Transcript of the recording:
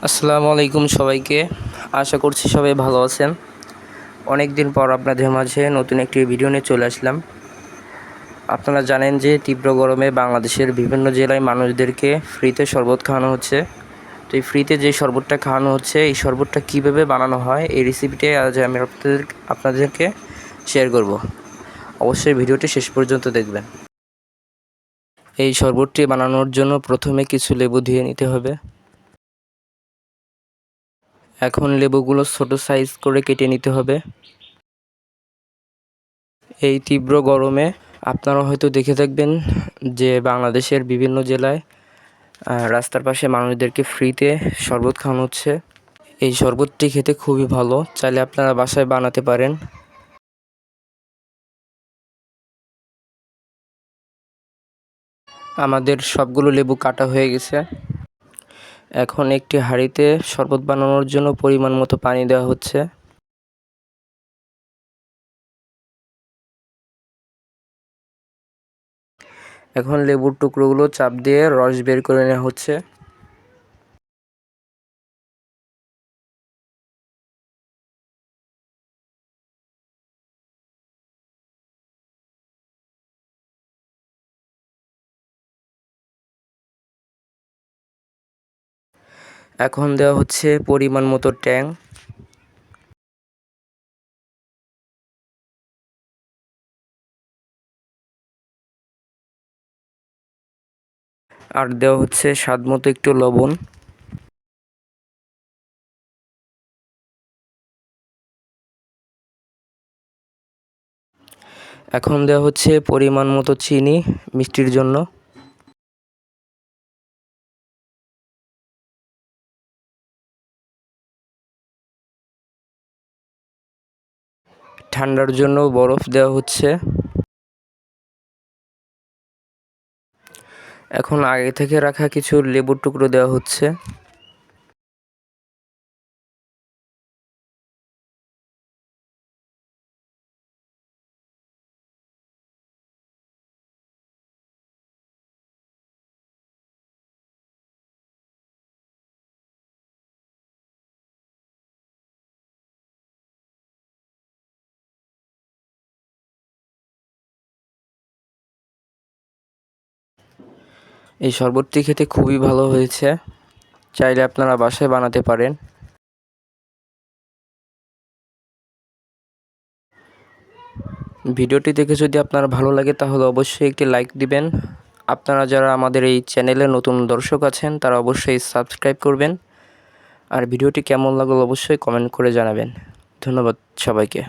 আসসালামু আলাইকুম সবাইকে। আশা করছি সবাই ভালো আছেন। অনেক দিন পর আপনাদের মাঝে নতুন একটি ভিডিও নিয়ে চলে আসলাম। আপনারা জানেন যে তীব্র গরমে বাংলাদেশের বিভিন্ন জেলায় মানুষদেরকে ফ্রিতে শরবত খাওয়ানো হচ্ছে। তো এই ফ্রিতে যে শরবতটা খাওয়ানো হচ্ছে, এই শরবতটা কীভাবে বানানো হয় এই রেসিপিটাই আজ আমি আপনাদেরকে শেয়ার করব। অবশ্যই ভিডিওটি শেষ পর্যন্ত দেখবেন। এই শরবতটি বানানোর জন্য প্রথমে কিছু লেবু ধুয়ে নিতে হবে। এখন লেবুগুলো ছোট সাইজ করে কেটে নিতে হবে। এই তীব্র গরমে আপনারা হয়তো দেখে থাকবেন যে বাংলাদেশের বিভিন্ন জেলায় রাস্তার পাশে মানুষদেরকে ফ্রিতে শরবত খাওয়ানো হচ্ছে। এই শরবতটি খেতে খুবই ভালো, চাইলে আপনারা বাসায় বানাতে পারেন। আমাদের সবগুলো লেবু কাটা হয়ে গেছে। এখন একটি হাঁড়িতে শরবত বানানোর জন্য পরিমাণ মতো পানি দেওয়া হচ্ছে। এখন লেবুর টুকরোগুলো চাপ দিয়ে রস বের করে নেওয়া হচ্ছে। এখন দেওয়া হচ্ছে পরিমাণ মতো ট্যাং। আর দেওয়া হচ্ছে স্বাদ মতো একটু লবণ। এখন দেওয়া হচ্ছে পরিমাণ মতো চিনি মিষ্টির জন্য। ঠান্ডার জন্য বরফ দেওয়া হচ্ছে। এখন আগে থেকে রাখা কিছু লেবুর টুকরো দেওয়া হচ্ছে। এই শরবতটি খেতে খুবই ভালো হয়েছে, চাইলে আপনারা বাসায় বানাতে পারেন। ভিডিওটি দেখে যদি আপনার ভালো লাগে তাহলে অবশ্যই একটি লাইক দিবেন। আপনারা যারা আমাদের এই চ্যানেলে নতুন দর্শক আছেন তারা অবশ্যই সাবস্ক্রাইব করবেন। আর ভিডিওটি কেমন লাগলো অবশ্যই কমেন্ট করে জানাবেন। ধন্যবাদ সবাইকে।